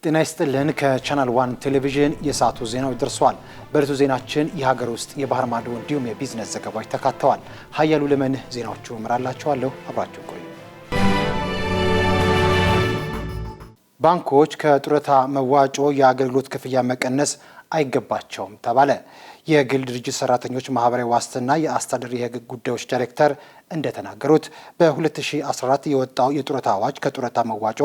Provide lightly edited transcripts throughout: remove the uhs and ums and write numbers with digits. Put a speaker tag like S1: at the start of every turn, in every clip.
S1: ጤና ይስጥልን ከቻናል 1 ቴሌቪዥን የሰዓቱ ዜናው ደርሷል። በዕለቱ ዜናችን የሀገር ውስጥ የባህር ማዶ እንዲሁም የቢዝነስ ዘገባዎች ተካተዋል። ሀያሉ ለመንህ ዜናዎቹ እመራላችኋለሁ። አብራችሁ ቆዩ። ባንኮች ከጡረታ መዋጮ የአገልግሎት ክፍያ መቀነስ አይገባቸውም ተባለ። የግል ድርጅት ሰራተኞች ማህበራዊ ዋስትና የአስተዳደር የህግ ጉዳዮች ዳይሬክተር እንደተናገሩት በ2014 የወጣው የጡረታ አዋጅ ከጡረታ መዋጮ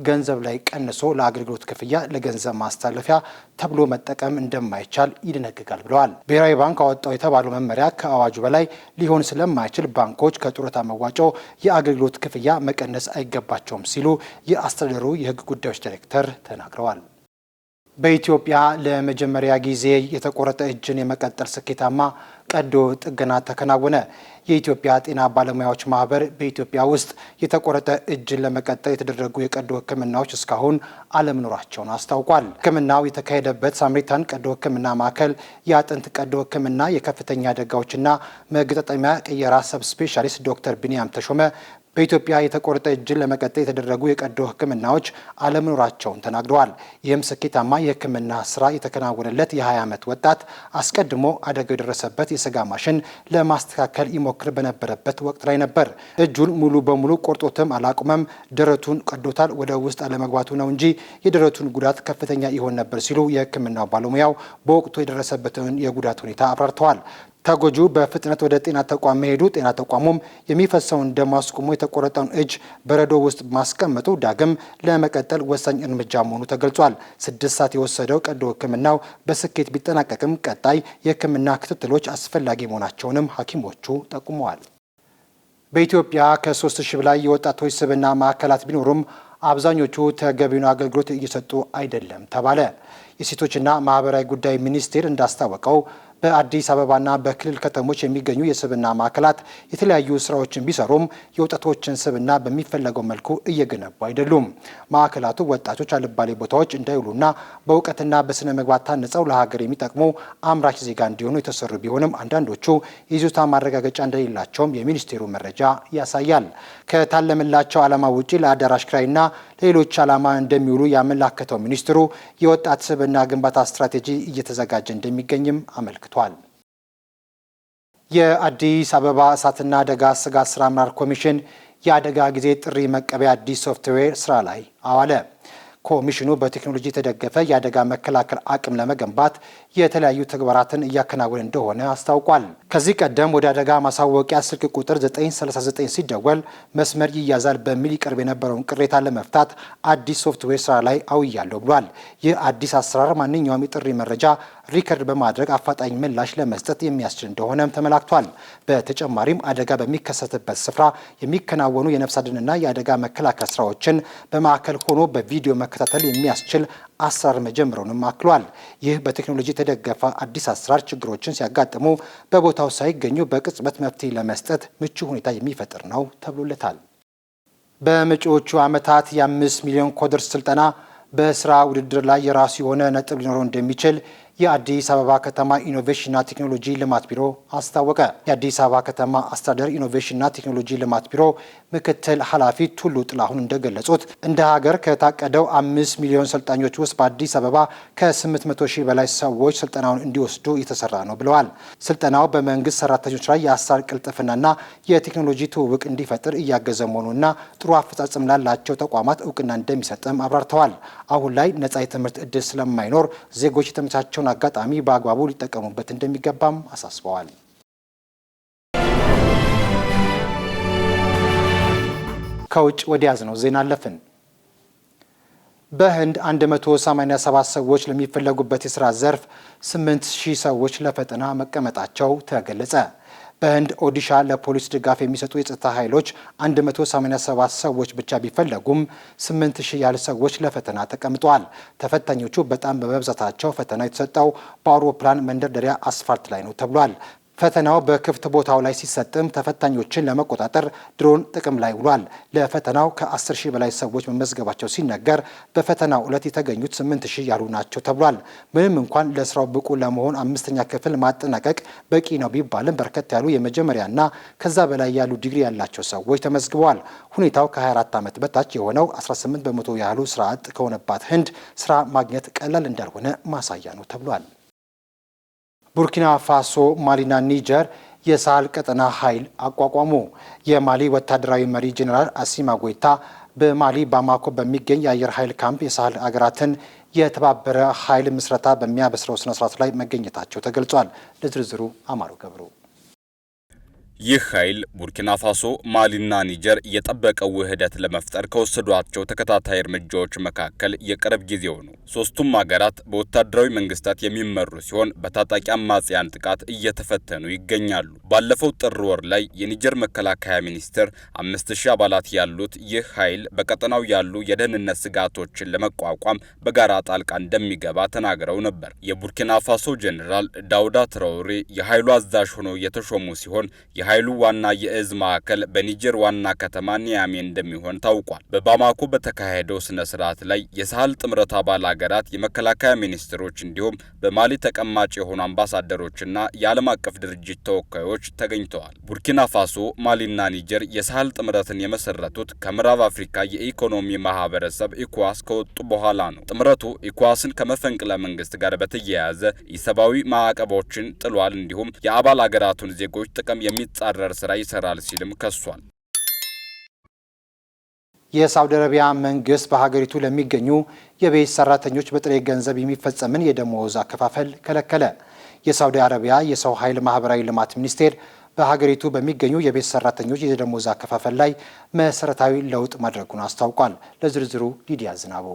S1: ገንዘብ ላይ ቀንሶ ለአገልግሎት ክፍያ ለገንዘብ ማስተላለፊያ ተብሎ መጠቀም እንደማይቻል ይደነግጋል ብለዋል። ብሔራዊ ባንክ አወጣው የተባለው መመሪያ ከአዋጁ በላይ ሊሆን ስለማይችል ባንኮች ከጡረታ መዋጮ የአገልግሎት ክፍያ መቀነስ አይገባቸውም ሲሉ የአስተዳደሩ የህግ ጉዳዮች ዳይሬክተር ተናግረዋል። በኢትዮጵያ ለመጀመሪያ ጊዜ የተቆረጠ እጅን የመቀጠል ስኬታማ ቀዶ ጥገና ተከናወነ። የኢትዮጵያ ጤና ባለሙያዎች ማህበር በኢትዮጵያ ውስጥ የተቆረጠ እጅን ለመቀጠል የተደረጉ የቀዶ ሕክምናዎች እስካሁን አለመኖራቸውን አስታውቋል። ሕክምናው የተካሄደበት ሳምሪታን ቀዶ ሕክምና ማዕከል የአጥንት ቀዶ ሕክምና የከፍተኛ አደጋዎችና መገጣጠሚያ ቅየራ ሰብ ስፔሻሊስት ዶክተር ቢኒያም ተሾመ በኢትዮጵያ የተቆረጠ እጅን ለመቀጠል የተደረጉ የቀዶ ሕክምናዎች አለመኖራቸውን ተናግረዋል። ይህም ስኬታማ የሕክምና ስራ የተከናወነለት የ20 ዓመት ወጣት አስቀድሞ አደጋው የደረሰበት የስጋ ማሽን ለማስተካከል ይሞክር በነበረበት ወቅት ላይ ነበር። እጁን ሙሉ በሙሉ ቆርጦትም አላቁመም፣ ደረቱን ቀዶታል። ወደ ውስጥ አለመግባቱ ነው እንጂ የደረቱን ጉዳት ከፍተኛ ይሆን ነበር ሲሉ የሕክምናው ባለሙያው በወቅቱ የደረሰበትን የጉዳት ሁኔታ አብራርተዋል። ተጎጂው በፍጥነት ወደ ጤና ተቋም መሄዱ፣ ጤና ተቋሙም የሚፈሰውን ደም አስቆሞ የተቆረጠውን እጅ በረዶ ውስጥ ማስቀመጡ ዳግም ለመቀጠል ወሳኝ እርምጃ መሆኑ ተገልጿል። 6 ሰዓት የወሰደው ቀዶ ሕክምናው በስኬት ቢጠናቀቅም ቀጣይ የሕክምና ክትትሎች አስፈላጊ መሆናቸውንም ሐኪሞቹ ጠቁመዋል። በኢትዮጵያ ከ3000 በላይ የወጣቶች ስብዕና ማዕከላት ቢኖሩም አብዛኞቹ ተገቢውን አገልግሎት እየሰጡ አይደለም ተባለ። የሴቶችና ማህበራዊ ጉዳይ ሚኒስቴር እንዳስታወቀው በአዲስ አበባና በክልል ከተሞች የሚገኙ የስብዕና ማዕከላት የተለያዩ ስራዎችን ቢሰሩም የወጣቶችን ስብዕና በሚፈለገው መልኩ እየገነቡ አይደሉም። ማዕከላቱ ወጣቶች አልባሌ ቦታዎች እንዳይውሉና በእውቀትና በስነ ምግባር ታንጸው ለሀገር የሚጠቅሙ አምራች ዜጋ እንዲሆኑ የተሰሩ ቢሆንም አንዳንዶቹ የይዞታ ማረጋገጫ እንደሌላቸውም የሚኒስቴሩ መረጃ ያሳያል። ከታለመላቸው ዓላማ ውጪ ለአዳራሽ ኪራይና ለሌሎች ዓላማ እንደሚውሉ ያመላከተው ሚኒስትሩ የወጣት ስብዕና ግንባታ ስትራቴጂ እየተዘጋጀ እንደሚገኝም አመልክቷል። የአዲስ አበባ እሳትና አደጋ ስጋት ስራ አመራር ኮሚሽን የአደጋ ጊዜ ጥሪ መቀበያ አዲስ ሶፍትዌር ስራ ላይ አዋለ። ኮሚሽኑ በቴክኖሎጂ የተደገፈ የአደጋ መከላከል አቅም ለመገንባት የተለያዩ ተግባራትን እያከናወነ እንደሆነ አስታውቋል። ከዚህ ቀደም ወደ አደጋ ማሳወቂያ ስልክ ቁጥር 939 ሲደወል መስመር ይያዛል በሚል ይቀርብ የነበረውን ቅሬታ ለመፍታት አዲስ ሶፍትዌር ስራ ላይ አውያለሁ ብሏል። ይህ አዲስ አሰራር ማንኛውም የጥሪ መረጃ ሪከርድ በማድረግ አፋጣኝ ምላሽ ለመስጠት የሚያስችል እንደሆነም ተመላክቷል። በተጨማሪም አደጋ በሚከሰትበት ስፍራ የሚከናወኑ የነፍስ አድንና የአደጋ መከላከል ስራዎችን በማዕከል ሆኖ በቪዲዮ መከታተል የሚያስችል አሰራር መጀመሩንም አክሏል። ይህ በቴክኖሎጂ የተደገፈ አዲስ አሰራር ችግሮችን ሲያጋጥሙ በቦታው ሳይገኙ በቅጽበት መፍትሄ ለመስጠት ምቹ ሁኔታ የሚፈጥር ነው ተብሎለታል። በመጪዎቹ ዓመታት የ5 ሚሊዮን ኮደርስ ስልጠና በስራ ውድድር ላይ የራሱ የሆነ ነጥብ ሊኖረው እንደሚችል የአዲስ አበባ ከተማ ኢኖቬሽንና ቴክኖሎጂ ልማት ቢሮ አስታወቀ። የአዲስ አበባ ከተማ አስተዳደር ኢኖቬሽንና ቴክኖሎጂ ልማት ቢሮ ምክትል ኃላፊ ቱሉ ጥላሁን እንደገለጹት እንደ ሀገር ከታቀደው 5 ሚሊዮን ሰልጣኞች ውስጥ በአዲስ አበባ ከ800 ሺህ በላይ ሰዎች ስልጠናውን እንዲወስዱ እየተሰራ ነው ብለዋል። ስልጠናው በመንግስት ሰራተኞች ላይ የአሰራር ቅልጥፍናና የቴክኖሎጂ ትውውቅ እንዲፈጥር እያገዘ መሆኑና ጥሩ አፈጻጸም ላላቸው ተቋማት እውቅና እንደሚሰጥም አብራርተዋል። አሁን ላይ ነጻ የትምህርት ዕድል ስለማይኖር ዜጎች የተመቻቸው አጋጣሚ በአግባቡ ሊጠቀሙበት እንደሚገባም አሳስበዋል። ከውጭ ወደ ያዝነው ዜና አለፍን። በህንድ 187 ሰዎች ለሚፈለጉበት የስራ ዘርፍ 8000 ሰዎች ለፈተና መቀመጣቸው ተገለጸ። በህንድ ኦዲሻ ለፖሊስ ድጋፍ የሚሰጡ የጸጥታ ኃይሎች 187 ሰዎች ብቻ ቢፈለጉም 8000 ያህል ሰዎች ለፈተና ተቀምጠዋል። ተፈታኞቹ በጣም በመብዛታቸው ፈተናው የተሰጠው በአውሮፕላን መንደርደሪያ አስፋልት ላይ ነው ተብሏል። ፈተናው በክፍት ቦታው ላይ ሲሰጥም ተፈታኞችን ለመቆጣጠር ድሮን ጥቅም ላይ ውሏል። ለፈተናው ከ10 ሺህ በላይ ሰዎች መመዝገባቸው ሲነገር በፈተናው ዕለት የተገኙት 8 ሺህ ያሉ ናቸው ተብሏል። ምንም እንኳን ለስራው ብቁ ለመሆን 5ኛ ክፍል ማጠናቀቅ በቂ ነው ቢባልም በርከት ያሉ የመጀመሪያና ከዛ በላይ ያሉ ዲግሪ ያላቸው ሰዎች ተመዝግበዋል። ሁኔታው ከ24 ዓመት በታች የሆነው 18 በመቶ ያህሉ ስራ አጥ ከሆነባት ህንድ ስራ ማግኘት ቀላል እንዳልሆነ ማሳያ ነው ተብሏል። ቡርኪና ፋሶ፣ ማሊና ኒጀር የሳህል ቀጠና ኃይል አቋቋሙ። የማሊ ወታደራዊ መሪ ጄኔራል አሲማ ጎይታ በማሊ ባማኮ በሚገኝ የአየር ኃይል ካምፕ የሳህል አገራትን የተባበረ ኃይል ምስረታ በሚያበስረው ስነስርዓት ላይ መገኘታቸው ተገልጿል። ለዝርዝሩ አማሩ ገብሩ።
S2: ይህ ኃይል ቡርኪና ፋሶ፣ ማሊና ኒጀር የጠበቀ ውህደት ለመፍጠር ከወሰዷቸው ተከታታይ እርምጃዎች መካከል የቅርብ ጊዜው ነው። ሶስቱም ሀገራት በወታደራዊ መንግስታት የሚመሩ ሲሆን በታጣቂ አማጽያን ጥቃት እየተፈተኑ ይገኛሉ። ባለፈው ጥር ወር ላይ የኒጀር መከላከያ ሚኒስቴር 5000 አባላት ያሉት ይህ ኃይል በቀጠናው ያሉ የደህንነት ስጋቶችን ለመቋቋም በጋራ ጣልቃ እንደሚገባ ተናግረው ነበር። የቡርኪና ፋሶ ጄኔራል ዳውዳ ትራኦሬ የኃይሉ አዛዥ ሆነው የተሾሙ ሲሆን የኃይሉ ዋና የእዝ ማዕከል በኒጀር ዋና ከተማ ኒያሜ እንደሚሆን ታውቋል። በባማኮ በተካሄደው ስነ ስርዓት ላይ የሳህል ጥምረት አባል ሀገራት የመከላከያ ሚኒስትሮች እንዲሁም በማሊ ተቀማጭ የሆኑ አምባሳደሮችና የዓለም አቀፍ ድርጅት ተወካዮች ተገኝተዋል። ቡርኪና ፋሶ፣ ማሊና ኒጀር የሳህል ጥምረትን የመሰረቱት ከምዕራብ አፍሪካ የኢኮኖሚ ማህበረሰብ ኢኮዋስ ከወጡ በኋላ ነው። ጥምረቱ ኢኮዋስን ከመፈንቅለ መንግስት ጋር በተያያዘ ኢሰብአዊ ማዕቀቦችን ጥሏል፣ እንዲሁም የአባል ሀገራቱን ዜጎች ጥቅም የሚጻረር ስራ ይሰራል ሲልም ከሷል።
S1: የሳውዲ አረቢያ መንግስት በሀገሪቱ ለሚገኙ የቤት ሰራተኞች በጥሬ ገንዘብ የሚፈጸምን የደሞዝ አከፋፈል ከለከለ። የሳውዲ አረቢያ የሰው ኃይል ማህበራዊ ልማት ሚኒስቴር በሀገሪቱ በሚገኙ የቤት ሰራተኞች የደሞዝ አከፋፈል ላይ መሰረታዊ ለውጥ ማድረጉን አስታውቋል። ለዝርዝሩ ሊዲያ ዝናቡ።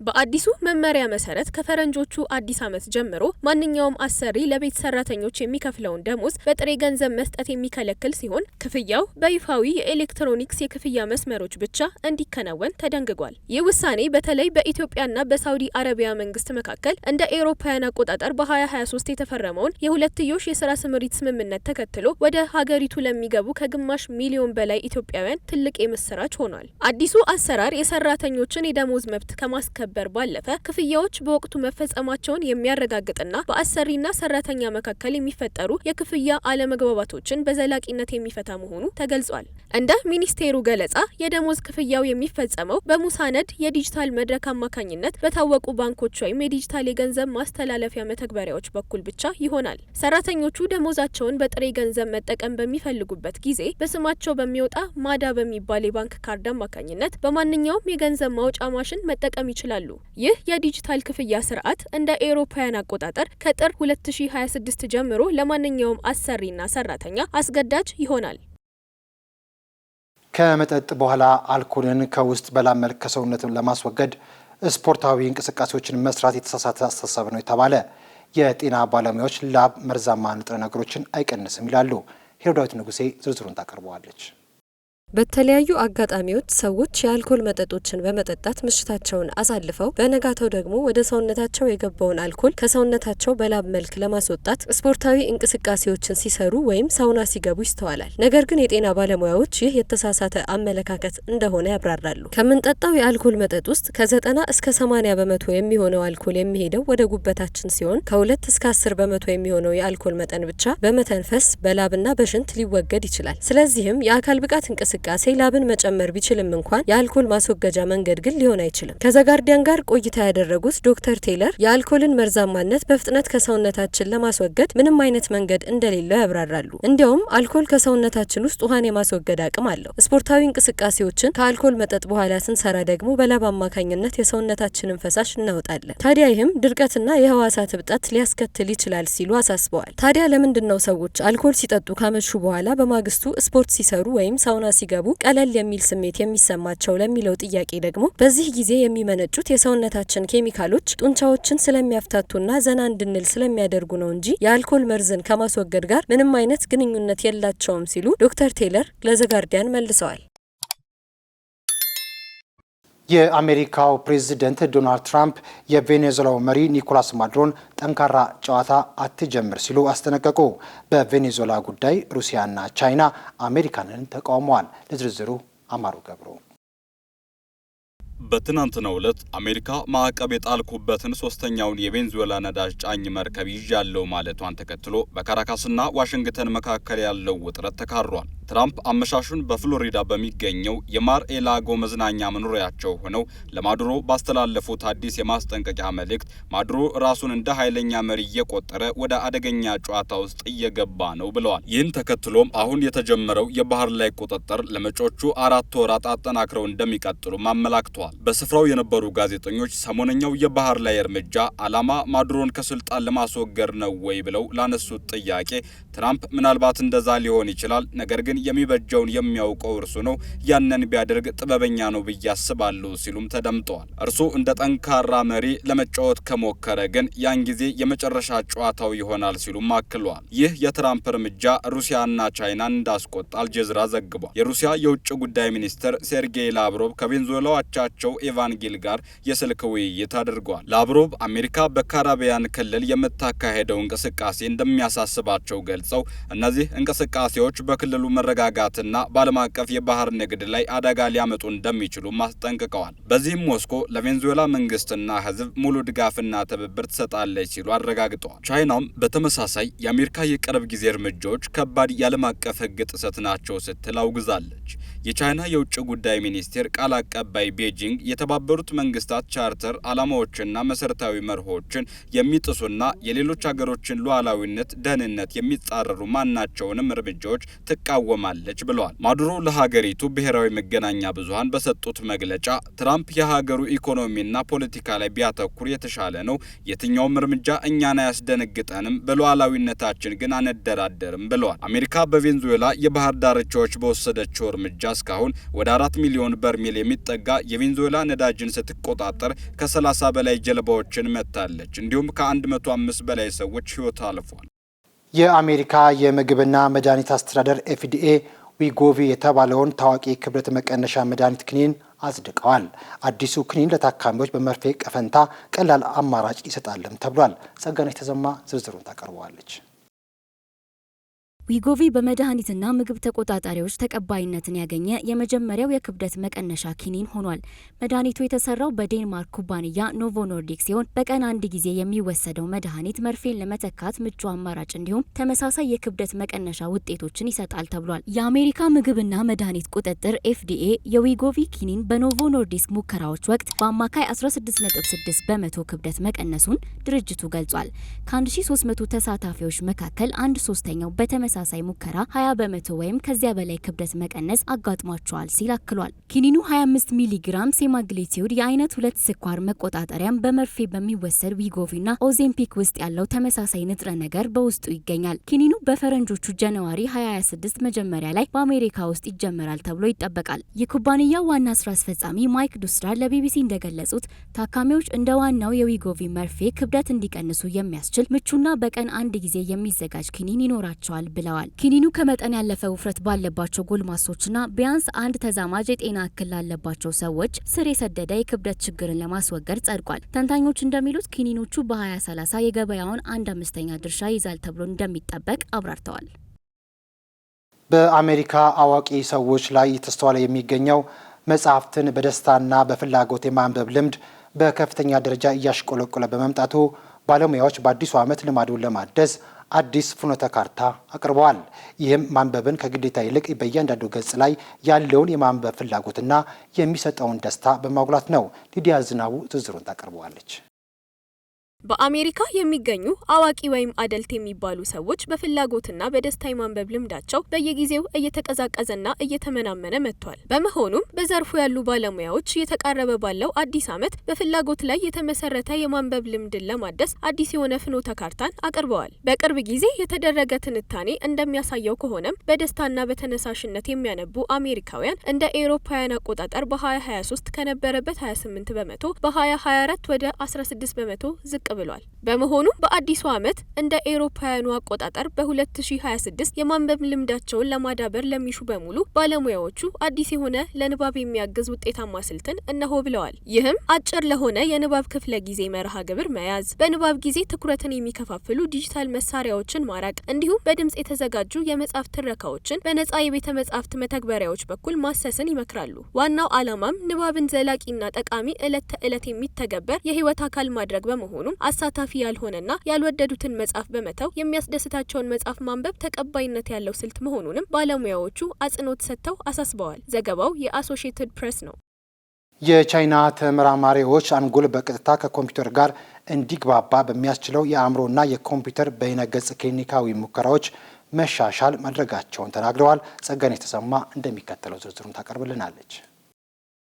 S3: በአዲሱ መመሪያ መሰረት ከፈረንጆቹ አዲስ ዓመት ጀምሮ ማንኛውም አሰሪ ለቤት ሰራተኞች የሚከፍለውን ደሞዝ በጥሬ ገንዘብ መስጠት የሚከለክል ሲሆን ክፍያው በይፋዊ የኤሌክትሮኒክስ የክፍያ መስመሮች ብቻ እንዲከናወን ተደንግጓል። ይህ ውሳኔ በተለይ በኢትዮጵያና በሳውዲ አረቢያ መንግስት መካከል እንደ አውሮፓውያን አቆጣጠር በ2023 የተፈረመውን የሁለትዮሽ የስራ ስምሪት ስምምነት ተከትሎ ወደ ሀገሪቱ ለሚገቡ ከግማሽ ሚሊዮን በላይ ኢትዮጵያውያን ትልቅ የምስራች ሆኗል። አዲሱ አሰራር የሰራተኞችን የደሞዝ መብት ከማስከበር ባለፈ ክፍያዎች በወቅቱ መፈጸማቸውን የሚያረጋግጥና በአሰሪና ሰራተኛ መካከል የሚፈጠሩ የክፍያ አለመግባባቶችን በዘላቂነት የሚፈታ መሆኑ ተገልጿል። እንደ ሚኒስቴሩ ገለጻ የደሞዝ ክፍያው የሚፈጸመው በሙሳነድ የዲጂታል መድረክ አማካኝነት በታወቁ ባንኮች ወይም የዲጂታል የገንዘብ ማስተላለፊያ መተግበሪያዎች በኩል ብቻ ይሆናል። ሰራተኞቹ ደሞዛቸውን በጥሬ ገንዘብ መጠቀም በሚፈልጉበት ጊዜ በስማቸው በሚወጣ ማዳ በሚባል የባንክ ካርድ አማካኝነት በማንኛውም የገንዘብ ማውጫ ማሽን መጠቀም ይችላሉ። ይህ የዲጂታል ክፍያ ስርዓት እንደ አውሮፓውያን አቆጣጠር ከጥር 2026 ጀምሮ ለማንኛውም አሰሪና ሰራተኛ አስገዳጅ ይሆናል።
S1: ከመጠጥ በኋላ አልኮልን ከውስጥ በላብ መልክ ከሰውነት ለማስወገድ ስፖርታዊ እንቅስቃሴዎችን መስራት የተሳሳተ አስተሳሰብ ነው የተባለ። የጤና ባለሙያዎች ላብ መርዛማ ንጥረ ነገሮችን አይቀንስም ይላሉ። ሄሮዳዊት ንጉሴ ዝርዝሩን ታቀርበዋለች።
S4: በተለያዩ አጋጣሚዎች ሰዎች የአልኮል መጠጦችን በመጠጣት ምሽታቸውን አሳልፈው በነጋታው ደግሞ ወደ ሰውነታቸው የገባውን አልኮል ከሰውነታቸው በላብ መልክ ለማስወጣት ስፖርታዊ እንቅስቃሴዎችን ሲሰሩ ወይም ሳውና ሲገቡ ይስተዋላል። ነገር ግን የጤና ባለሙያዎች ይህ የተሳሳተ አመለካከት እንደሆነ ያብራራሉ። ከምንጠጣው የአልኮል መጠጥ ውስጥ ከ90 እስከ 80 በመቶ የሚሆነው አልኮል የሚሄደው ወደ ጉበታችን ሲሆን ከ2 እስከ 10 በመቶ የሚሆነው የአልኮል መጠን ብቻ በመተንፈስ በላብና በሽንት ሊወገድ ይችላል። ስለዚህም የአካል ብቃት እንቅስቃሴ ላብን መጨመር ቢችልም እንኳን የአልኮል ማስወገጃ መንገድ ግን ሊሆን አይችልም። ከዘጋርዲያን ጋር ቆይታ ያደረጉት ዶክተር ቴይለር የአልኮልን መርዛማነት በፍጥነት ከሰውነታችን ለማስወገድ ምንም አይነት መንገድ እንደሌለው ያብራራሉ። እንዲያውም አልኮል ከሰውነታችን ውስጥ ውሃን የማስወገድ አቅም አለው። ስፖርታዊ እንቅስቃሴዎችን ከአልኮል መጠጥ በኋላ ስንሰራ ደግሞ በላብ አማካኝነት የሰውነታችንን ፈሳሽ እናወጣለን። ታዲያ ይህም ድርቀትና የህዋሳት እብጠት ሊያስከትል ይችላል ሲሉ አሳስበዋል። ታዲያ ለምንድን ነው ሰዎች አልኮል ሲጠጡ ካመሹ በኋላ በማግስቱ ስፖርት ሲሰሩ ወይም ሳውና ሲገቡ ቀለል የሚል ስሜት የሚሰማቸው ለሚለው ጥያቄ ደግሞ በዚህ ጊዜ የሚመነጩት የሰውነታችን ኬሚካሎች ጡንቻዎችን ስለሚያፍታቱና ዘና እንድንል ስለሚያደርጉ ነው እንጂ የአልኮል መርዝን ከማስወገድ ጋር ምንም አይነት ግንኙነት የላቸውም ሲሉ ዶክተር ቴይለር ለዘጋርዲያን መልሰዋል።
S1: የአሜሪካው ፕሬዝዳንት ዶናልድ ትራምፕ የቬኔዙዌላው መሪ ኒኮላስ ማዱሮን ጠንካራ ጨዋታ አትጀምር ሲሉ አስጠነቀቁ። በቬኔዙዌላ ጉዳይ ሩሲያና ቻይና አሜሪካንን ተቃውመዋል። ለዝርዝሩ አማሩ ገብሩ።
S2: በትናንትናው ዕለት አሜሪካ ማዕቀብ የጣልኩበትን ሶስተኛውን የቬኔዙዌላ ነዳጅ ጫኝ መርከብ ይዣለው ማለቷን ተከትሎ በካራካስና ዋሽንግተን መካከል ያለው ውጥረት ተካሯል። ትራምፕ አመሻሹን በፍሎሪዳ በሚገኘው የማር ኤላጎ መዝናኛ መኖሪያቸው ሆነው ለማዱሮ ባስተላለፉት አዲስ የማስጠንቀቂያ መልእክት ማዱሮ ራሱን እንደ ኃይለኛ መሪ እየቆጠረ ወደ አደገኛ ጨዋታ ውስጥ እየገባ ነው ብለዋል። ይህን ተከትሎም አሁን የተጀመረው የባህር ላይ ቁጥጥር ለመጪዎቹ 4 ወራት አጠናክረው እንደሚቀጥሉም አመላክተዋል። በስፍራው የነበሩ ጋዜጠኞች ሰሞነኛው የባህር ላይ እርምጃ ዓላማ ማዱሮን ከስልጣን ለማስወገድ ነው ወይ ብለው ላነሱት ጥያቄ ትራምፕ ምናልባት እንደዛ ሊሆን ይችላል፣ ነገር ግን የሚበጀውን የሚያውቀው እርሱ ነው፣ ያንን ቢያደርግ ጥበበኛ ነው ብዬ አስባለሁ ሲሉም ተደምጠዋል። እርሱ እንደ ጠንካራ መሪ ለመጫወት ከሞከረ ግን ያን ጊዜ የመጨረሻ ጨዋታው ይሆናል ሲሉም አክለዋል። ይህ የትራምፕ እርምጃ ሩሲያና ቻይናን እንዳስቆጣ አልጀዚራ ዘግቧል። የሩሲያ የውጭ ጉዳይ ሚኒስትር ሴርጌይ ላቭሮቭ ከቬኔዙዌላው አቻቸው ኤቫንጌል ጋር የስልክ ውይይት አድርገዋል። ላቭሮቭ አሜሪካ በካሪቢያን ክልል የምታካሄደው እንቅስቃሴ እንደሚያሳስባቸው ገልጸው እነዚህ እንቅስቃሴዎች በክልሉ መረጋጋትና በዓለም አቀፍ የባህር ንግድ ላይ አደጋ ሊያመጡ እንደሚችሉ አስጠንቅቀዋል። በዚህም ሞስኮ ለቬኔዙዌላ መንግስትና ሕዝብ ሙሉ ድጋፍና ትብብር ትሰጣለች ሲሉ አረጋግጠዋል። ቻይናም በተመሳሳይ የአሜሪካ የቅርብ ጊዜ እርምጃዎች ከባድ የዓለም አቀፍ ሕግ ጥሰት ናቸው ስትል አውግዛለች። የቻይና የውጭ ጉዳይ ሚኒስቴር ቃል አቀባይ ቤጂንግ የተባበሩት መንግስታት ቻርተር ዓላማዎችና መሰረታዊ መርሆችን የሚጥሱና የሌሎች ሀገሮችን ሉዓላዊነት፣ ደህንነት የሚጻረሩ ማናቸውንም እርምጃዎች ትቃወማለች ብለዋል። ማዱሮ ለሀገሪቱ ብሔራዊ መገናኛ ብዙሃን በሰጡት መግለጫ ትራምፕ የሀገሩ ኢኮኖሚና ፖለቲካ ላይ ቢያተኩር የተሻለ ነው፣ የትኛውም እርምጃ እኛን አያስደነግጠንም፣ በሉዓላዊነታችን ግን አንደራደርም ብለዋል። አሜሪካ በቬኔዙዌላ የባህር ዳርቻዎች በወሰደችው እርምጃ እስካሁን ወደ 4 ሚሊዮን በርሜል የሚጠጋ የቬኔዙዌላ ነዳጅን ስትቆጣጠር ከ30 በላይ ጀልባዎችን መታለች። እንዲሁም ከ105 በላይ ሰዎች ሕይወት አልፏል።
S1: የአሜሪካ የምግብና መድኃኒት አስተዳደር ኤፍዲኤ ዊጎቪ የተባለውን ታዋቂ ክብደት መቀነሻ መድኃኒት ክኒን አጽድቀዋል። አዲሱ ክኒን ለታካሚዎች በመርፌ ቀፈንታ ቀላል አማራጭ ይሰጣልም ተብሏል። ጸጋነች ተዘማ ዝርዝሩን ታቀርበዋለች።
S5: ዊጎቪ በመድኃኒትና ምግብ ተቆጣጣሪዎች ተቀባይነትን ያገኘ የመጀመሪያው የክብደት መቀነሻ ኪኒን ሆኗል። መድኃኒቱ የተሰራው በዴንማርክ ኩባንያ ኖቮ ኖርዲክ ሲሆን በቀን አንድ ጊዜ የሚወሰደው መድኃኒት መርፌን ለመተካት ምቹ አማራጭ እንዲሁም ተመሳሳይ የክብደት መቀነሻ ውጤቶችን ይሰጣል ተብሏል። የአሜሪካ ምግብና መድኃኒት ቁጥጥር ኤፍዲኤ የዊጎቪ ኪኒን በኖቮ ኖርዲስክ ሙከራዎች ወቅት በአማካይ 16.6 በመቶ ክብደት መቀነሱን ድርጅቱ ገልጿል። ከ1300 ተሳታፊዎች መካከል 1/3ኛው በተመሳሳይ ሙከራ 20 በመቶ ወይም ከዚያ በላይ ክብደት መቀነስ አጋጥሟቸዋል ሲል አክሏል። ኪኒኑ 25 ሚሊግራም ሴማግሌቲዩድ የአይነት 2 ስኳር መቆጣጠሪያም በመርፌ በሚወሰድ ዊጎቪና ኦዜምፒክ ውስጥ ያለው ተመሳሳይ ንጥረ ነገር በውስጡ ይገኛል። ኪኒኑ በፈረንጆቹ ጃንዋሪ 2026 መጀመሪያ ላይ በአሜሪካ ውስጥ ይጀመራል ተብሎ ይጠበቃል። የኩባንያው ዋና ስራ አስፈጻሚ ማይክ ዱስራ ለቢቢሲ እንደገለጹት ታካሚዎች እንደ ዋናው የዊጎቪ መርፌ ክብደት እንዲቀንሱ የሚያስችል ምቹና በቀን አንድ ጊዜ የሚዘጋጅ ኪኒን ይኖራቸዋል ብለዋል። ኪኒኑ ከመጠን ያለፈ ውፍረት ባለባቸው ጎልማሶችና ቢያንስ አንድ ተዛማጅ የጤና እክል ላለባቸው ሰዎች ስር የሰደደ የክብደት ችግርን ለማስወገድ ጸድቋል። ተንታኞች እንደሚሉት ኪኒኖቹ በ2030 የገበያውን 1/5ኛ ድርሻ ይዛል ተብሎ እንደሚጠበቅ አብራርተዋል።
S1: በአሜሪካ አዋቂ ሰዎች ላይ የተስተዋለ የሚገኘው መጽሐፍትን በደስታና በፍላጎት የማንበብ ልምድ በከፍተኛ ደረጃ እያሽቆለቆለ በመምጣቱ ባለሙያዎች በአዲሱ ዓመት ልማዱን ለማደስ አዲስ ፍኖተ ካርታ አቅርበዋል። ይህም ማንበብን ከግዴታ ይልቅ በእያንዳንዱ ገጽ ላይ ያለውን የማንበብ ፍላጎትና የሚሰጠውን ደስታ በማጉላት ነው። ሊዲያ ዝናቡ ዝርዝሩን ታቀርበዋለች።
S3: በአሜሪካ የሚገኙ አዋቂ ወይም አደልት የሚባሉ ሰዎች በፍላጎትና በደስታ የማንበብ ልምዳቸው በየጊዜው እየተቀዛቀዘና እየተመናመነ መጥቷል። በመሆኑም በዘርፉ ያሉ ባለሙያዎች እየተቃረበ ባለው አዲስ ዓመት በፍላጎት ላይ የተመሰረተ የማንበብ ልምድን ለማደስ አዲስ የሆነ ፍኖተ ካርታን አቅርበዋል። በቅርብ ጊዜ የተደረገ ትንታኔ እንደሚያሳየው ከሆነም በደስታና በተነሳሽነት የሚያነቡ አሜሪካውያን እንደ ኤሮፓውያን አቆጣጠር በ2023 ከነበረበት 28 በመቶ በ2024 ወደ 16 በመቶ ዝቅ ብሏል። በመሆኑ በአዲሱ ዓመት እንደ ኤሮፓውያኑ አቆጣጠር በ2026 የማንበብ ልምዳቸውን ለማዳበር ለሚሹ በሙሉ ባለሙያዎቹ አዲስ የሆነ ለንባብ የሚያግዝ ውጤታማ ስልትን እነሆ ብለዋል። ይህም አጭር ለሆነ የንባብ ክፍለ ጊዜ መርሃ ግብር መያዝ፣ በንባብ ጊዜ ትኩረትን የሚከፋፍሉ ዲጂታል መሳሪያዎችን ማራቅ እንዲሁም በድምጽ የተዘጋጁ የመጽሐፍ ትረካዎችን በነጻ የቤተ መጻሕፍት መተግበሪያዎች በኩል ማሰስን ይመክራሉ። ዋናው ዓላማም ንባብን ዘላቂና ጠቃሚ ዕለት ተዕለት የሚተገበር የህይወት አካል ማድረግ በመሆኑም አሳታፊ ያልሆነና ያልወደዱትን መጽሐፍ በመተው የሚያስደስታቸውን መጽሐፍ ማንበብ ተቀባይነት ያለው ስልት መሆኑንም ባለሙያዎቹ አጽንኦት ሰጥተው አሳስበዋል። ዘገባው የአሶሺየትድ ፕሬስ ነው።
S1: የቻይና ተመራማሪዎች አንጎል በቀጥታ ከኮምፒውተር ጋር እንዲግባባ በሚያስችለው የአእምሮና የኮምፒውተር በይነገጽ ክሊኒካዊ ሙከራዎች መሻሻል ማድረጋቸውን ተናግረዋል። ጸጋን የተሰማ እንደሚከተለው ዝርዝሩን ታቀርብልናለች።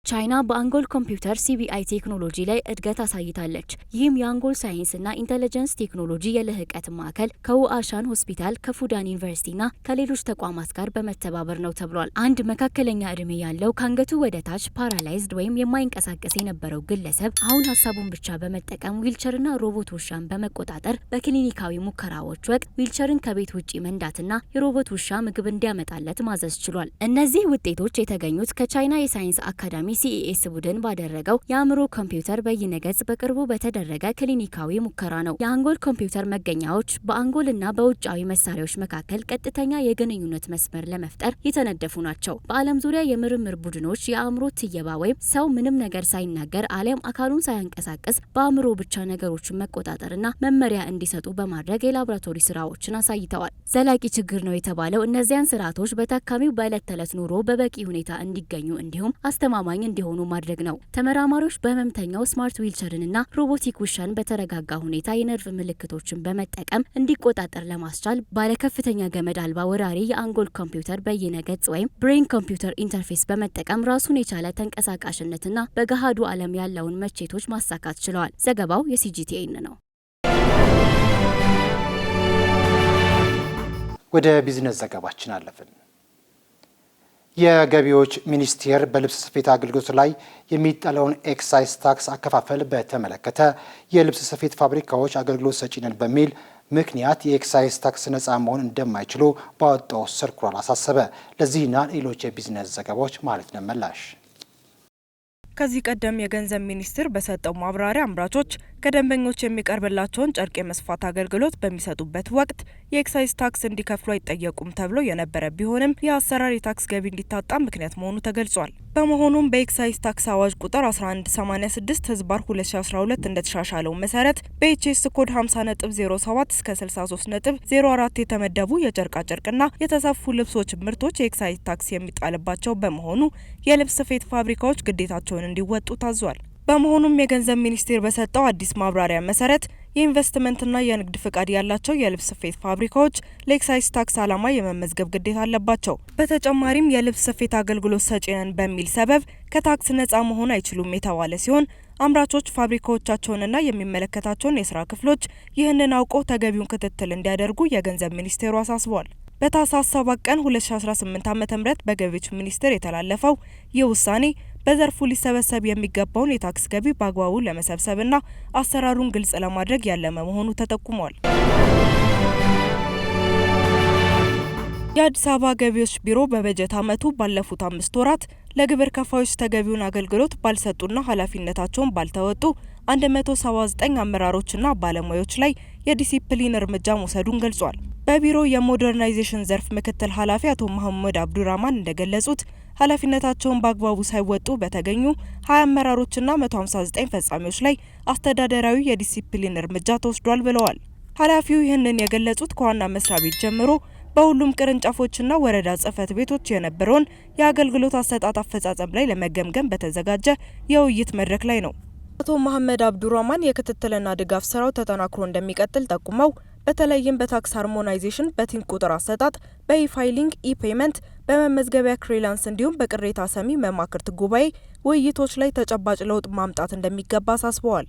S5: ቻይና በአንጎል ኮምፒውተር ሲቢአይ ቴክኖሎጂ ላይ እድገት አሳይታለች። ይህም የአንጎል ሳይንስና ኢንተለጀንስ ቴክኖሎጂ የልህቀት ማዕከል ከውአሻን ሆስፒታል ከፉዳን ዩኒቨርሲቲና ከሌሎች ተቋማት ጋር በመተባበር ነው ተብሏል። አንድ መካከለኛ እድሜ ያለው ከአንገቱ ወደ ታች ፓራላይዝድ ወይም የማይንቀሳቀስ የነበረው ግለሰብ አሁን ሀሳቡን ብቻ በመጠቀም ዊልቸርና ሮቦት ውሻን በመቆጣጠር በክሊኒካዊ ሙከራዎች ወቅት ዊልቸርን ከቤት ውጭ መንዳትና የሮቦት ውሻ ምግብ እንዲያመጣለት ማዘዝ ችሏል። እነዚህ ውጤቶች የተገኙት ከቻይና የሳይንስ አካዳሚ ሲኢኤስ ቡድን ባደረገው የአእምሮ ኮምፒውተር በይነገጽ በቅርቡ በተደረገ ክሊኒካዊ ሙከራ ነው። የአንጎል ኮምፒውተር መገኛዎች በአንጎልና በውጫዊ መሳሪያዎች መካከል ቀጥተኛ የግንኙነት መስመር ለመፍጠር የተነደፉ ናቸው። በዓለም ዙሪያ የምርምር ቡድኖች የአእምሮ ትየባ ወይም ሰው ምንም ነገር ሳይናገር አሊያም አካሉን ሳያንቀሳቅስ በአእምሮ ብቻ ነገሮችን መቆጣጠርና መመሪያ እንዲሰጡ በማድረግ የላቦራቶሪ ስራዎችን አሳይተዋል። ዘላቂ ችግር ነው የተባለው እነዚያን ስርዓቶች በታካሚው በዕለት ተዕለት ኑሮ በበቂ ሁኔታ እንዲገኙ እንዲሁም አስተማማኝ እንዲሆኑ ማድረግ ነው። ተመራማሪዎች በህመምተኛው ስማርት ዊልቸርንና ሮቦቲክ ውሻን በተረጋጋ ሁኔታ የነርቭ ምልክቶችን በመጠቀም እንዲቆጣጠር ለማስቻል ባለከፍተኛ ገመድ አልባ ወራሪ የአንጎል ኮምፒውተር በይነ ገጽ ወይም ብሬን ኮምፒውተር ኢንተርፌስ በመጠቀም ራሱን የቻለ ተንቀሳቃሽነትና በገሃዱ ዓለም ያለውን መቼቶች ማሳካት ችለዋል። ዘገባው የሲጂቲኤን ነው።
S1: ወደ ቢዝነስ ዘገባችን አለፍን። የገቢዎች ሚኒስቴር በልብስ ስፌት አገልግሎት ላይ የሚጣለውን ኤክሳይዝ ታክስ አከፋፈል በተመለከተ የልብስ ስፌት ፋብሪካዎች አገልግሎት ሰጪ ነን በሚል ምክንያት የኤክሳይዝ ታክስ ነፃ መሆን እንደማይችሉ ባወጣው ሰርኩላር አሳሰበ። ለዚህና ሌሎች የቢዝነስ ዘገባዎች ማለት ነው ምላሽ።
S6: ከዚህ ቀደም የገንዘብ ሚኒስቴር በሰጠው ማብራሪያ አምራቾች ከደንበኞች የሚቀርብላቸውን ጨርቅ የመስፋት አገልግሎት በሚሰጡበት ወቅት የኤክሳይዝ ታክስ እንዲከፍሉ አይጠየቁም ተብሎ የነበረ ቢሆንም ይህ አሰራር የታክስ ገቢ እንዲታጣ ምክንያት መሆኑ ተገልጿል። በመሆኑም በኤክሳይዝ ታክስ አዋጅ ቁጥር 1186 ህዝባር 2012 እንደተሻሻለው መሰረት በኤችኤስ ኮድ 50.07 እስከ 63.04 የተመደቡ የጨርቃ ጨርቅና የተሰፉ ልብሶች ምርቶች የኤክሳይዝ ታክስ የሚጣልባቸው በመሆኑ የልብስ ስፌት ፋብሪካዎች ግዴታቸውን እንዲወጡ ታዟል። በመሆኑም የገንዘብ ሚኒስቴር በሰጠው አዲስ ማብራሪያ መሰረት የኢንቨስትመንትና የንግድ ፍቃድ ያላቸው የልብስ ስፌት ፋብሪካዎች ለኤክሳይዝ ታክስ ዓላማ የመመዝገብ ግዴታ አለባቸው። በተጨማሪም የልብስ ስፌት አገልግሎት ሰጪ ነን በሚል ሰበብ ከታክስ ነፃ መሆን አይችሉም የተባለ ሲሆን አምራቾች ፋብሪካዎቻቸውንና የሚመለከታቸውን የስራ ክፍሎች ይህንን አውቀው ተገቢውን ክትትል እንዲያደርጉ የገንዘብ ሚኒስቴሩ አሳስቧል። በታህሳስ 7 ቀን 2018 ዓ.ም በገቢዎች ሚኒስቴር የተላለፈው ይህ ውሳኔ በዘርፉ ሊሰበሰብ የሚገባውን የታክስ ገቢ በአግባቡ ለመሰብሰብና አሰራሩን ግልጽ ለማድረግ ያለመ መሆኑ ተጠቁሟል። የአዲስ አበባ ገቢዎች ቢሮ በበጀት ዓመቱ ባለፉት 5 ወራት ለግብር ከፋዮች ተገቢውን አገልግሎት ባልሰጡና ኃላፊነታቸውን ባልተወጡ 179 አመራሮችና ባለሙያዎች ላይ የዲሲፕሊን እርምጃ መውሰዱን ገልጿል። በቢሮ የሞደርናይዜሽን ዘርፍ ምክትል ኃላፊ አቶ መሐመድ አብዱራህማን እንደገለጹት ኃላፊነታቸውን በአግባቡ ሳይወጡ በተገኙ 20 አመራሮችና 159 ፈጻሚዎች ላይ አስተዳደራዊ የዲሲፕሊን እርምጃ ተወስዷል ብለዋል። ኃላፊው ይህንን የገለጹት ከዋና መስሪያ ቤት ጀምሮ በሁሉም ቅርንጫፎችና ወረዳ ጽህፈት ቤቶች የነበረውን የአገልግሎት አሰጣጥ አፈጻጸም ላይ ለመገምገም በተዘጋጀ የውይይት መድረክ ላይ ነው። አቶ መሐመድ አብዱራህማን የክትትልና ድጋፍ ስራው ተጠናክሮ እንደሚቀጥል ጠቁመው በተለይም በታክስ ሃርሞናይዜሽን፣ በቲን ቁጥር አሰጣጥ፣ በኢፋይሊንግ፣ ኢፔመንት፣ በመመዝገቢያ ክሊራንስ እንዲሁም በቅሬታ ሰሚ መማክርት ጉባኤ ውይይቶች ላይ ተጨባጭ ለውጥ ማምጣት እንደሚገባ አሳስበዋል።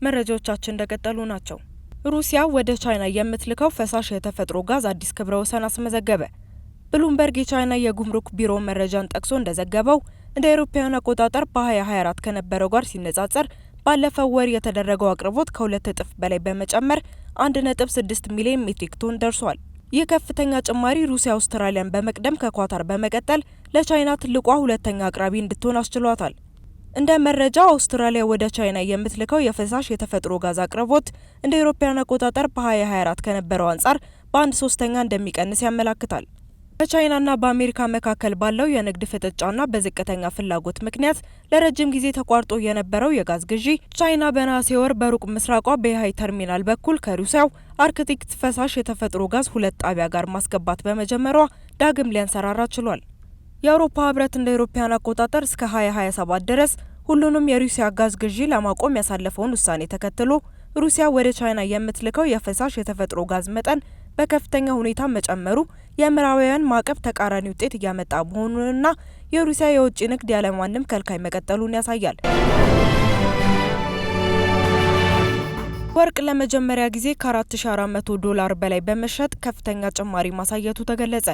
S6: መረጃዎቻችን እንደቀጠሉ ናቸው። ሩሲያ ወደ ቻይና የምትልከው ፈሳሽ የተፈጥሮ ጋዝ አዲስ ክብረ ወሰን አስመዘገበ። ብሉምበርግ የቻይና የጉምሩክ ቢሮ መረጃን ጠቅሶ እንደዘገበው እንደ አውሮፓውያን አቆጣጠር በ2024 ከነበረው ጋር ሲነጻጸር ባለፈው ወር የተደረገው አቅርቦት ከ2 እጥፍ በላይ በመጨመር 1.6 ሚሊዮን ሜትሪክ ቶን ደርሷል። ይህ ከፍተኛ ጭማሪ ሩሲያ አውስትራሊያን በመቅደም ከኳታር በመቀጠል ለቻይና ትልቋ ሁለተኛ አቅራቢ እንድትሆን አስችሏታል። እንደ መረጃው አውስትራሊያ ወደ ቻይና የምትልከው የፈሳሽ የተፈጥሮ ጋዝ አቅርቦት እንደ አውሮፓውያን አቆጣጠር በ2024 ከነበረው አንጻር በ1/3 እንደሚቀንስ ያመለክታል። በቻይናና በአሜሪካ መካከል ባለው የንግድ ፍጥጫና በዝቅተኛ ፍላጎት ምክንያት ለረጅም ጊዜ ተቋርጦ የነበረው የጋዝ ግዢ ቻይና በነሐሴ ወር በሩቅ ምስራቋ በሃይ ተርሚናል በኩል ከሩሲያው አርክቲክ ፈሳሽ የተፈጥሮ ጋዝ 2 ጣቢያ ጋር ማስገባት በመጀመሯ ዳግም ሊያንሰራራ ችሏል። የአውሮፓ ህብረት እንደ አውሮፓውያን አቆጣጠር እስከ 2027 ድረስ ሁሉንም የሩሲያ ጋዝ ግዢ ለማቆም ያሳለፈውን ውሳኔ ተከትሎ ሩሲያ ወደ ቻይና የምትልከው የፈሳሽ የተፈጥሮ ጋዝ መጠን በከፍተኛ ሁኔታ መጨመሩ የምዕራባውያን ማዕቀብ ተቃራኒ ውጤት እያመጣ መሆኑንና የሩሲያ የውጭ ንግድ ያለማንም ከልካይ መቀጠሉን ያሳያል። ወርቅ ለመጀመሪያ ጊዜ ከ$4400 በላይ በመሸጥ ከፍተኛ ጭማሪ ማሳየቱ ተገለጸ።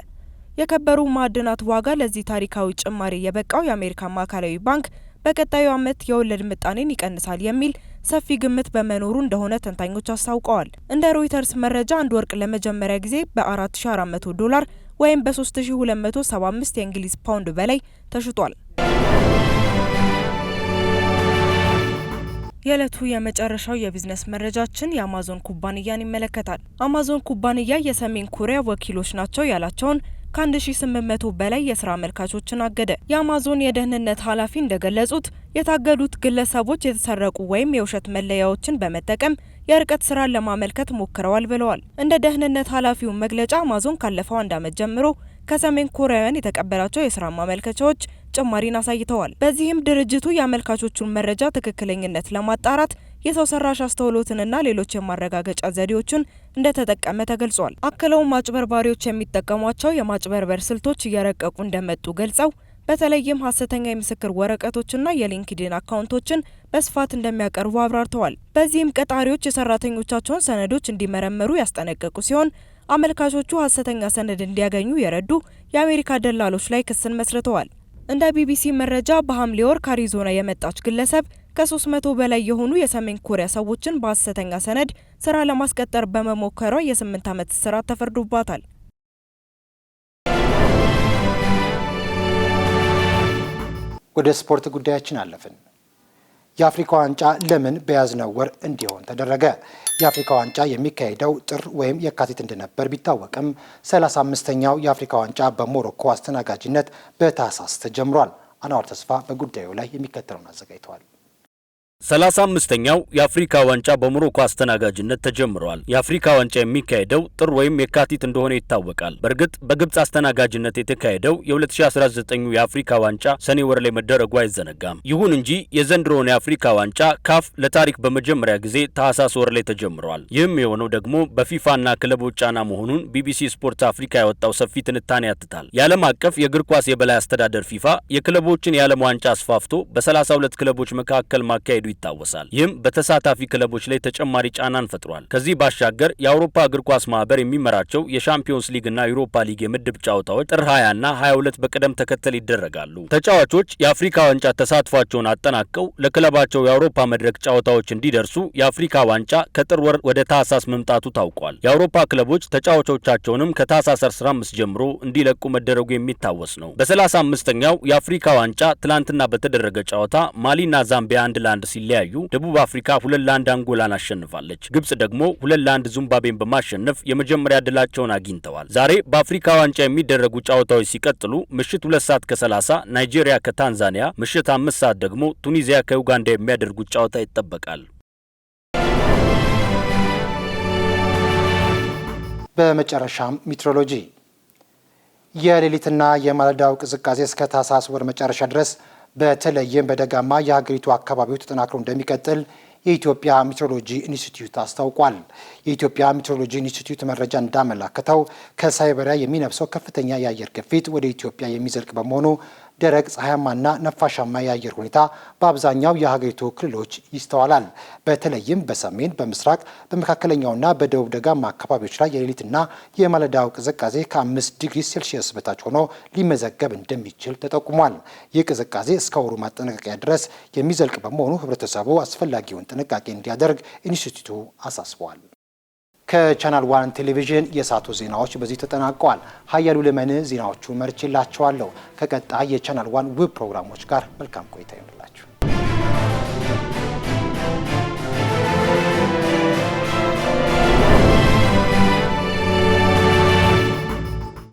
S6: የከበሩ ማዕድናት ዋጋ ለዚህ ታሪካዊ ጭማሪ የበቃው የአሜሪካ ማዕከላዊ ባንክ በቀጣዩ ዓመት የወለድ ምጣኔን ይቀንሳል የሚል ሰፊ ግምት በመኖሩ እንደሆነ ተንታኞች አስታውቀዋል። እንደ ሮይተርስ መረጃ አንድ ወርቅ ለመጀመሪያ ጊዜ በ$4400 ወይም በ3275 የእንግሊዝ ፓውንድ በላይ ተሽጧል። የዕለቱ የመጨረሻው የቢዝነስ መረጃችን የአማዞን ኩባንያን ይመለከታል። አማዞን ኩባንያ የሰሜን ኮሪያ ወኪሎች ናቸው ያላቸውን ከ1800 በላይ የስራ አመልካቾችን አገደ። የአማዞን የደህንነት ኃላፊ እንደገለጹት የታገዱት ግለሰቦች የተሰረቁ ወይም የውሸት መለያዎችን በመጠቀም የርቀት ስራን ለማመልከት ሞክረዋል ብለዋል። እንደ ደህንነት ኃላፊው መግለጫ አማዞን ካለፈው 1 ዓመት ጀምሮ ከሰሜን ኮሪያውያን የተቀበላቸው የስራ ማመልከቻዎች ጭማሪን አሳይተዋል። በዚህም ድርጅቱ የአመልካቾቹን መረጃ ትክክለኝነት ለማጣራት የሰው ሰራሽ አስተውሎትንና ሌሎች የማረጋገጫ ዘዴዎችን እንደተጠቀመ ተገልጿል። አክለውም አጭበርባሪዎች የሚጠቀሟቸው የማጭበርበር ስልቶች እየረቀቁ እንደመጡ ገልጸው በተለይም ሀሰተኛ የምስክር ወረቀቶችና የሊንክድኢን አካውንቶችን በስፋት እንደሚያቀርቡ አብራርተዋል። በዚህም ቀጣሪዎች የሰራተኞቻቸውን ሰነዶች እንዲመረምሩ ያስጠነቀቁ ሲሆን አመልካቾቹ ሀሰተኛ ሰነድ እንዲያገኙ የረዱ የአሜሪካ ደላሎች ላይ ክስን መስርተዋል። እንደ ቢቢሲ መረጃ በሐምሌ ወር ከአሪዞና የመጣች ግለሰብ ከ300 በላይ የሆኑ የሰሜን ኮሪያ ሰዎችን በሀሰተኛ ሰነድ ስራ ለማስቀጠር በመሞከሯ የ8 ዓመት እስራት ተፈርዶባታል።
S1: ወደ ስፖርት ጉዳያችን አለፍን። የአፍሪካ ዋንጫ ለምን በያዝነው ወር እንዲሆን ተደረገ? የአፍሪካ ዋንጫ የሚካሄደው ጥር ወይም የካቲት እንደነበር ቢታወቅም 35ኛው የአፍሪካ ዋንጫ በሞሮኮ አስተናጋጅነት በታህሳስ ተጀምሯል። አንዋር ተስፋ በጉዳዩ ላይ የሚከተለውን አዘጋጅተዋል።
S7: 35ኛው የአፍሪካ ዋንጫ በሞሮኮ አስተናጋጅነት ተጀምሯል። የአፍሪካ ዋንጫ የሚካሄደው ጥር ወይም የካቲት እንደሆነ ይታወቃል። በእርግጥ በግብጽ አስተናጋጅነት የተካሄደው የ2019 የአፍሪካ ዋንጫ ሰኔ ወር ላይ መደረጉ አይዘነጋም። ይሁን እንጂ የዘንድሮውን የአፍሪካ ዋንጫ ካፍ ለታሪክ በመጀመሪያ ጊዜ ታህሳስ ወር ላይ ተጀምሯል። ይህም የሆነው ደግሞ በፊፋና ክለቦች ጫና መሆኑን ቢቢሲ ስፖርት አፍሪካ ያወጣው ሰፊ ትንታኔ ያትታል። የዓለም አቀፍ የእግር ኳስ የበላይ አስተዳደር ፊፋ የክለቦችን የዓለም ዋንጫ አስፋፍቶ በ32 ክለቦች መካከል ማካሄዱ ይታወሳል። ይህም በተሳታፊ ክለቦች ላይ ተጨማሪ ጫናን ፈጥሯል። ከዚህ ባሻገር የአውሮፓ እግር ኳስ ማህበር የሚመራቸው የሻምፒዮንስ ሊግና ዩሮፓ ሊግ የምድብ ጨዋታዎች ጥር 20 እና 22 በቅደም ተከተል ይደረጋሉ። ተጫዋቾች የአፍሪካ ዋንጫ ተሳትፏቸውን አጠናቀው ለክለባቸው የአውሮፓ መድረክ ጨዋታዎች እንዲደርሱ የአፍሪካ ዋንጫ ከጥር ወር ወደ ታህሳስ መምጣቱ ታውቋል። የአውሮፓ ክለቦች ተጫዋቾቻቸውንም ከታህሳስ 15 ጀምሮ እንዲለቁ መደረጉ የሚታወስ ነው። በ35ኛው የአፍሪካ ዋንጫ ትላንትና በተደረገ ጨዋታ ማሊና ዛምቢያ 1-1 ሲለያዩ ደቡብ አፍሪካ 2-1 አንጎላን አሸንፋለች። ግብጽ ደግሞ 2-1 ዚምባብዌን በማሸነፍ የመጀመሪያ ድላቸውን አግኝተዋል። ዛሬ በአፍሪካ ዋንጫ የሚደረጉ ጨዋታዎች ሲቀጥሉ ምሽት 2 ሰዓት ከ30 ናይጄሪያ ከታንዛኒያ፣ ምሽት 5 ሰዓት ደግሞ ቱኒዚያ ከዩጋንዳ የሚያደርጉት ጨዋታ ይጠበቃል።
S1: በመጨረሻም ሜትሮሎጂ የሌሊትና የማለዳው ቅዝቃዜ እስከ ታህሳስ ወር መጨረሻ ድረስ በተለይም በደጋማ የሀገሪቱ አካባቢዎች ተጠናክሮ እንደሚቀጥል የኢትዮጵያ ሜትሮሎጂ ኢንስቲትዩት አስታውቋል። የኢትዮጵያ ሜትሮሎጂ ኢንስቲትዩት መረጃ እንዳመላከተው ከሳይቤሪያ የሚነፍሰው ከፍተኛ የአየር ግፊት ወደ ኢትዮጵያ የሚዘልቅ በመሆኑ ደረቅ ፀሐያማና ነፋሻማ የአየር ሁኔታ በአብዛኛው የሀገሪቱ ክልሎች ይስተዋላል። በተለይም በሰሜን፣ በምስራቅ፣ በመካከለኛውና በደቡብ ደጋማ አካባቢዎች ላይ የሌሊትና የማለዳው ቅዝቃዜ ከ5 ዲግሪ ሴልሺየስ በታች ሆኖ ሊመዘገብ እንደሚችል ተጠቁሟል። ይህ ቅዝቃዜ እስከ ወሩ ማጠናቀቂያ ድረስ የሚዘልቅ በመሆኑ ህብረተሰቡ አስፈላጊውን ጥንቃቄ እንዲያደርግ ኢንስቲትዩቱ አሳስበዋል። ከቻናል 1 ቴሌቪዥን የሰዓቱ ዜናዎች በዚህ ተጠናቀዋል። ሀያሉ ለመን ዜናዎቹን መርጬላችኋለሁ። ከቀጣይ የቻናል 1 ውብ ፕሮግራሞች ጋር መልካም ቆይታ ይሁን።